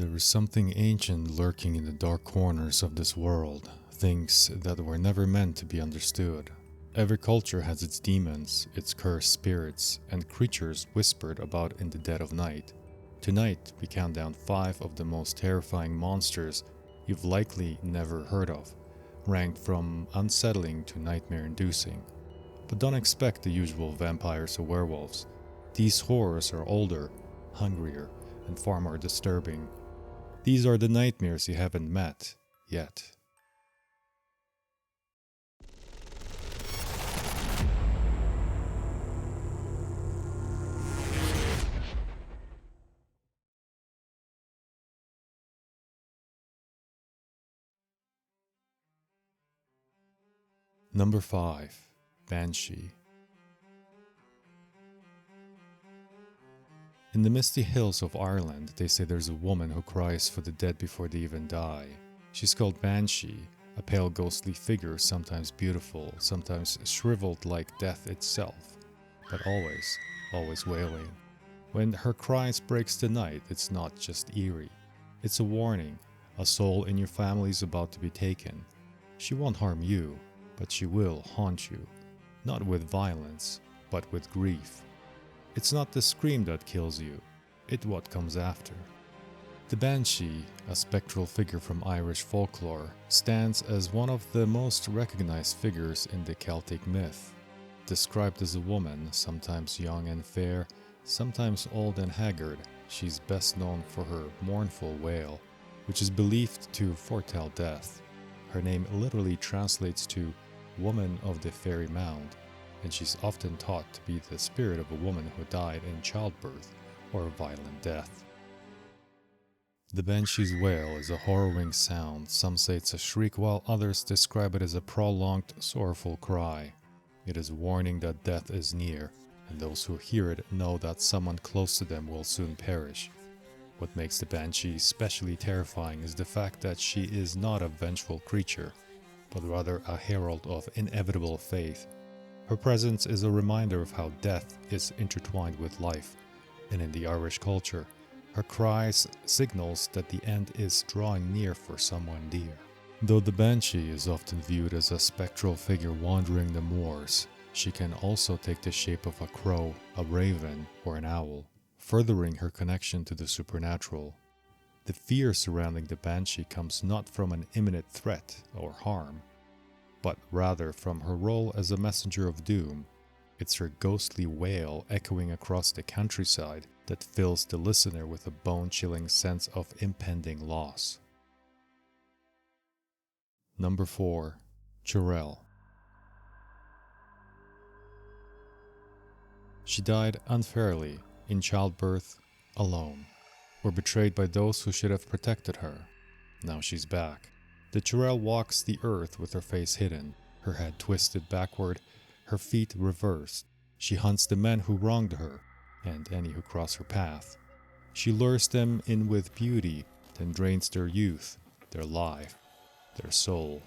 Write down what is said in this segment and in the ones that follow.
There is something ancient lurking in the dark corners of this world, things that were never meant to be understood. Every culture has its demons, its cursed spirits, and creatures whispered about in the dead of night. Tonight, we count down 5 of the most terrifying monsters you've likely never heard of, ranked from unsettling to nightmare-inducing. But don't expect the usual vampires or werewolves. These horrors are older, hungrier, and far more disturbing. These are the nightmares you haven't met yet. Number 5. Banshee. In the misty hills of Ireland, they say there's a woman who cries for the dead before they even die. She's called Banshee, a pale ghostly figure, sometimes beautiful, sometimes shriveled like death itself, but always wailing. When her cries breaks the night, it's not just eerie. It's a warning. A soul in your family is about to be taken. She won't harm you, but she will haunt you. Not with violence, but with grief. It's not the scream that kills you, it's what comes after. The Banshee, a spectral figure from Irish folklore, stands as one of the most recognized figures in the Celtic myth. Described as a woman, sometimes young and fair, sometimes old and haggard, she's best known for her mournful wail, which is believed to foretell death. Her name literally translates to Woman of the Fairy Mound, and she's often thought to be the spirit of a woman who died in childbirth or a violent death. The Banshee's wail is a harrowing sound. Some say it's a shriek, while others describe it as a prolonged, sorrowful cry. It is a warning that death is near, and those who hear it know that someone close to them will soon perish. What makes the Banshee especially terrifying is the fact that she is not a vengeful creature, but rather a herald of inevitable fate. Her presence is a reminder of how death is intertwined with life, and in the Irish culture, her cries signals that the end is drawing near for someone dear. Though the Banshee is often viewed as a spectral figure wandering the moors, she can also take the shape of a crow, a raven, or an owl, furthering her connection to the supernatural. The fear surrounding the Banshee comes not from an imminent threat or harm, but rather from her role as a messenger of doom. It's her ghostly wail echoing across the countryside that fills the listener with a bone-chilling sense of impending loss. Number 4. Churel. She died unfairly, in childbirth, alone, or betrayed by those who should have protected her. Now she's back. The Churel walks the earth with her face hidden, her head twisted backward, her feet reversed. She hunts the men who wronged her, and any who cross her path. She lures them in with beauty, then drains their youth, their life, their soul.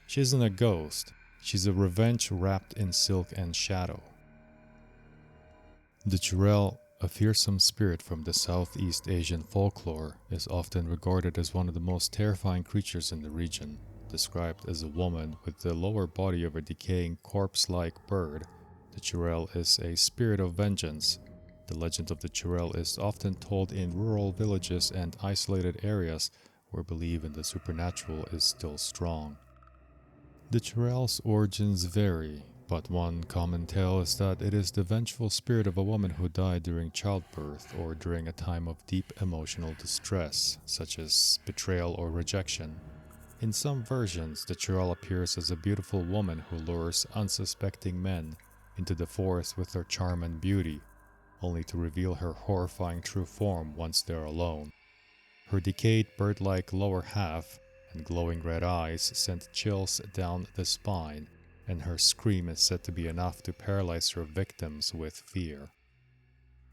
She isn't a ghost, she's a revenge wrapped in silk and shadow. The Churel, a fearsome spirit from the Southeast Asian folklore, is often regarded as one of the most terrifying creatures in the region. Described as a woman with the lower body of a decaying corpse-like bird, the Churel is a spirit of vengeance. The legend of the Churel is often told in rural villages and isolated areas where belief in the supernatural is still strong. The Churel's origins vary, but one common tale is that it is the vengeful spirit of a woman who died during childbirth or during a time of deep emotional distress, such as betrayal or rejection. In some versions, the Churel appears as a beautiful woman who lures unsuspecting men into the forest with her charm and beauty, only to reveal her horrifying true form once they're alone. Her decayed bird-like lower half and glowing red eyes send chills down the spine, and her scream is said to be enough to paralyze her victims with fear.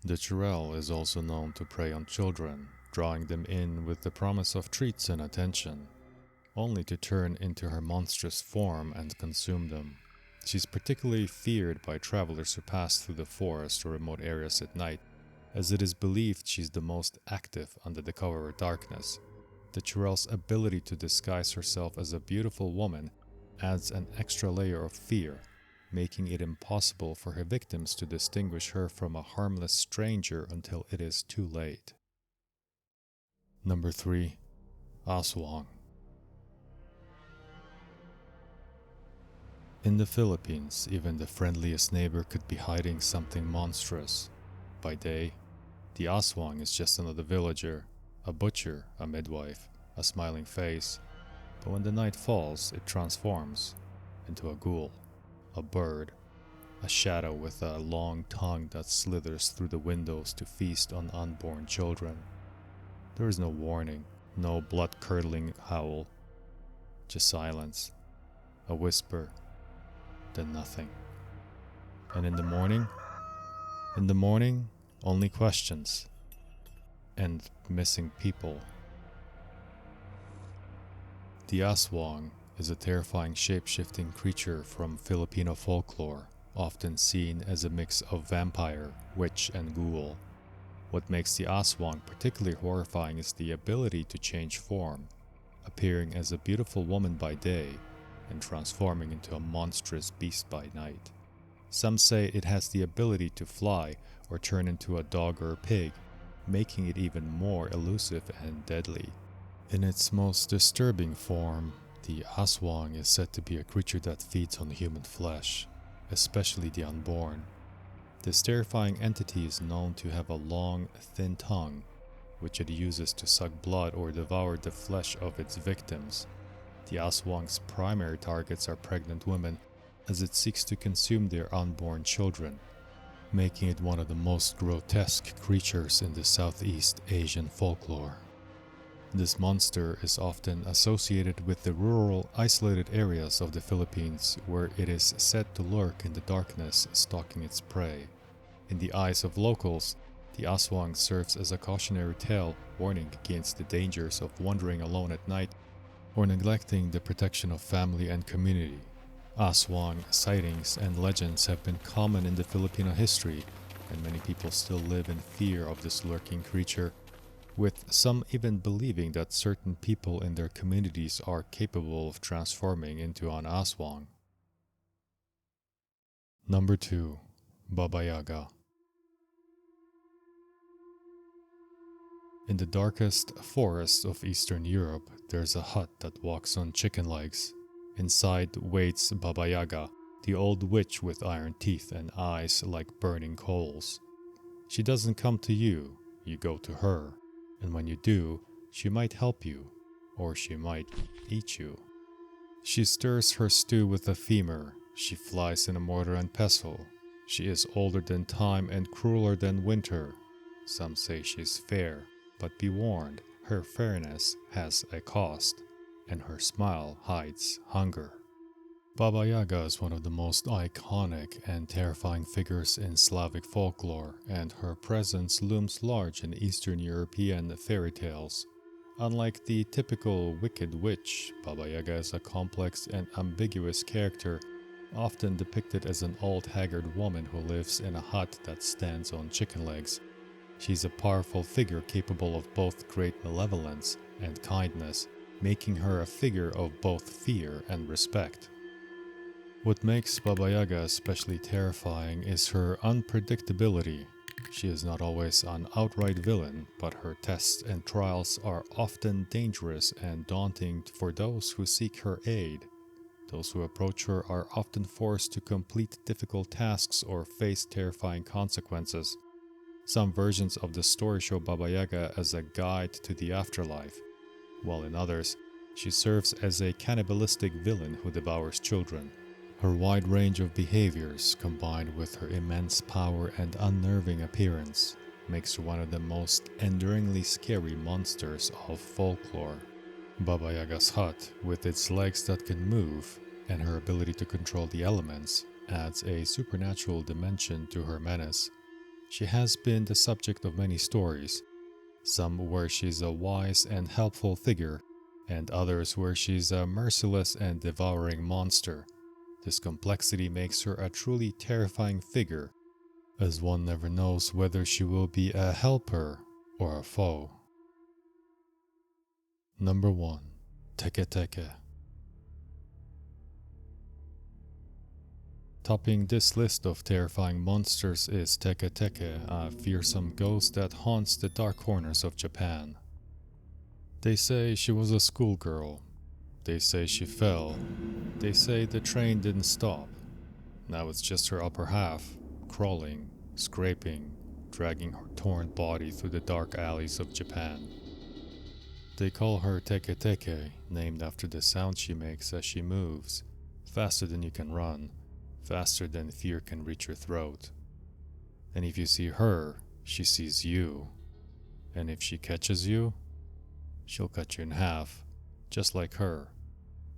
The Churel is also known to prey on children, drawing them in with the promise of treats and attention, only to turn into her monstrous form and consume them. She's particularly feared by travelers who pass through the forest or remote areas at night, as it is believed she's the most active under the cover of darkness. The Churel's ability to disguise herself as a beautiful woman adds an extra layer of fear, making it impossible for her victims to distinguish her from a harmless stranger until it is too late. Number 3. Aswang. In the Philippines, even the friendliest neighbor could be hiding something monstrous. By day, the Aswang is just another villager, a butcher, a midwife, a smiling face. But when the night falls, it transforms into a ghoul, a bird, a shadow with a long tongue that slithers through the windows to feast on unborn children. There is no warning, no blood-curdling howl, just silence, a whisper, then nothing. And in the morning, only questions and missing people. The Aswang is a terrifying shape-shifting creature from Filipino folklore, often seen as a mix of vampire, witch, and ghoul. What makes the Aswang particularly horrifying is the ability to change form, appearing as a beautiful woman by day and transforming into a monstrous beast by night. Some say it has the ability to fly or turn into a dog or a pig, making it even more elusive and deadly. In its most disturbing form, the Aswang is said to be a creature that feeds on human flesh, especially the unborn. This terrifying entity is known to have a long, thin tongue, which it uses to suck blood or devour the flesh of its victims. The Aswang's primary targets are pregnant women, as it seeks to consume their unborn children, making it one of the most grotesque creatures in the Southeast Asian folklore. This monster is often associated with the rural, isolated areas of the Philippines where it is said to lurk in the darkness, stalking its prey. In the eyes of locals, the Aswang serves as a cautionary tale, warning against the dangers of wandering alone at night or neglecting the protection of family and community. Aswang sightings and legends have been common in the Filipino history, and many people still live in fear of this lurking creature, with some even believing that certain people in their communities are capable of transforming into an Aswang. Number 2. Baba Yaga. In the darkest forests of Eastern Europe, there's a hut that walks on chicken legs. Inside waits Baba Yaga, the old witch with iron teeth and eyes like burning coals. She doesn't come to you, you go to her. And when you do, she might help you, or she might eat you. She stirs her stew with a femur, she flies in a mortar and pestle. She is older than time and crueler than winter. Some say she's fair, but be warned, her fairness has a cost, and her smile hides hunger. Baba Yaga is one of the most iconic and terrifying figures in Slavic folklore, and her presence looms large in Eastern European fairy tales. Unlike the typical wicked witch, Baba Yaga is a complex and ambiguous character, often depicted as an old haggard woman who lives in a hut that stands on chicken legs. She's a powerful figure capable of both great malevolence and kindness, making her a figure of both fear and respect. What makes Baba Yaga especially terrifying is her unpredictability. She is not always an outright villain, but her tests and trials are often dangerous and daunting for those who seek her aid. Those who approach her are often forced to complete difficult tasks or face terrifying consequences. Some versions of the story show Baba Yaga as a guide to the afterlife, while in others, she serves as a cannibalistic villain who devours children. Her wide range of behaviors, combined with her immense power and unnerving appearance, makes her one of the most enduringly scary monsters of folklore. Baba Yaga's hut, with its legs that can move, and her ability to control the elements, adds a supernatural dimension to her menace. She has been the subject of many stories, some where she's a wise and helpful figure, and others where she's a merciless and devouring monster. This complexity makes her a truly terrifying figure, as one never knows whether she will be a helper or a foe. Number 1. Teke Teke. Topping this list of terrifying monsters is Teke Teke, a fearsome ghost that haunts the dark corners of Japan. They say she was a schoolgirl. They say she fell. They say the train didn't stop. Now it's just her upper half, crawling, scraping, dragging her torn body through the dark alleys of Japan. They call her Teke Teke, named after the sound she makes as she moves, faster than you can run, faster than fear can reach your throat. And if you see her, she sees you. And if she catches you, she'll cut you in half, just like her,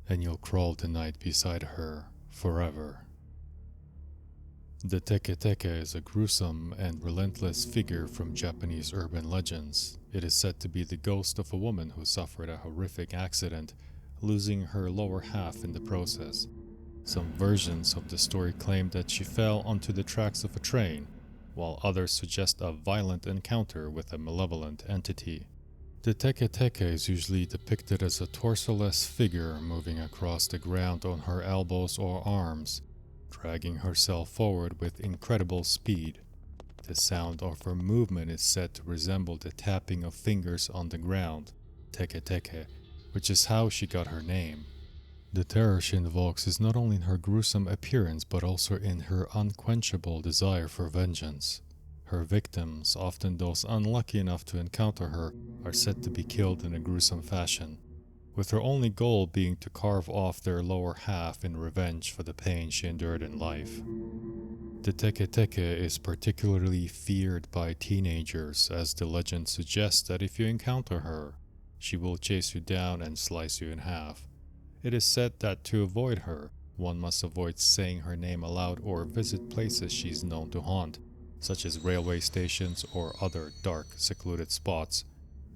and you'll crawl the night beside her forever. The Teke Teke is a gruesome and relentless figure from Japanese urban legends. It is said to be the ghost of a woman who suffered a horrific accident, losing her lower half in the process. Some versions of the story claim that she fell onto the tracks of a train, while others suggest a violent encounter with a malevolent entity. The Teke Teke is usually depicted as a torso-less figure moving across the ground on her elbows or arms, dragging herself forward with incredible speed. The sound of her movement is said to resemble the tapping of fingers on the ground, Teke Teke, which is how she got her name. The terror she invokes is not only in her gruesome appearance but also in her unquenchable desire for vengeance. Her victims, often those unlucky enough to encounter her, are said to be killed in a gruesome fashion, with her only goal being to carve off their lower half in revenge for the pain she endured in life. The Teke Teke is particularly feared by teenagers, as the legend suggests that if you encounter her, she will chase you down and slice you in half. It is said that to avoid her, one must avoid saying her name aloud or visit places she is known to haunt, such as railway stations or other dark, secluded spots.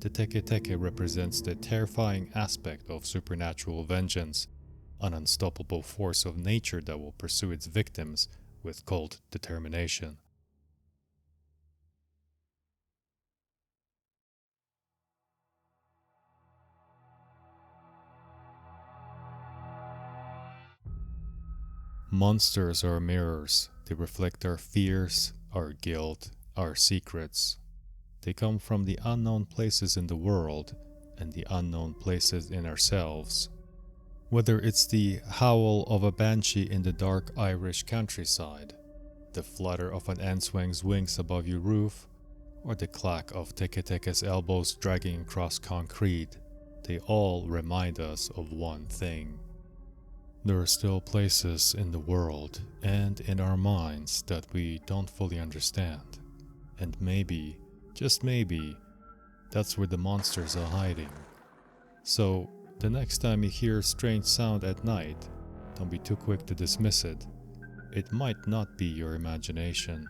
The Teke Teke represents the terrifying aspect of supernatural vengeance, an unstoppable force of nature that will pursue its victims with cold determination. Monsters are mirrors. They reflect our fears, our guilt, our secrets. They come from the unknown places in the world and the unknown places in ourselves. Whether it's the howl of a banshee in the dark Irish countryside, the flutter of an Aswang's wings above your roof, or the clack of Teke Teke's elbows dragging across concrete, they all remind us of one thing. There are still places in the world and in our minds that we don't fully understand. And maybe, just maybe, that's where the monsters are hiding. So, the next time you hear a strange sound at night, don't be too quick to dismiss it. It might not be your imagination.